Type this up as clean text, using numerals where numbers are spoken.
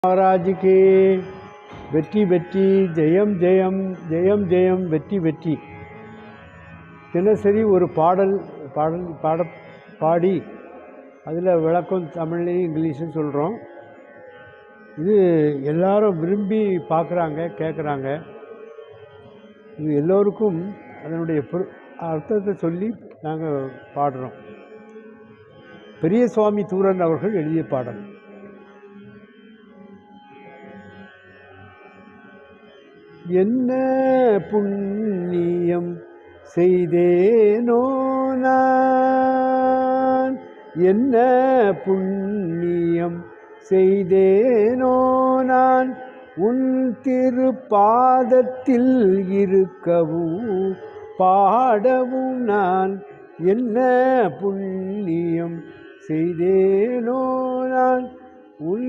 महाराज के வெற்றி வெற்றி ஜெயம் ஜெயம் ஜெயம் ஜெயம் வெற்றி வெற்றி. தினசரி ஒரு பாடி அதில் விளக்கம் தமிழ்லையும் இங்கிலீஷும் சொல்கிறோம். இது எல்லாரும் விரும்பி பார்க்குறாங்க, கேட்குறாங்க. இது எல்லோருக்கும் அதனுடைய அர்த்தத்தை சொல்லி நாங்கள் பாடுறோம். பெரியசுவாமி தூரன் அவர்கள் எழுதிய பாடல். என்ன புண்ணியம் செய்தேனோ நான், என்ன புண்ணியம் செய்தேனோ நான், உன் திருப்பாதத்தில் இருக்கவும் பாடவும் நான். என்ன புண்ணியம் செய்தேனோ நான், உன்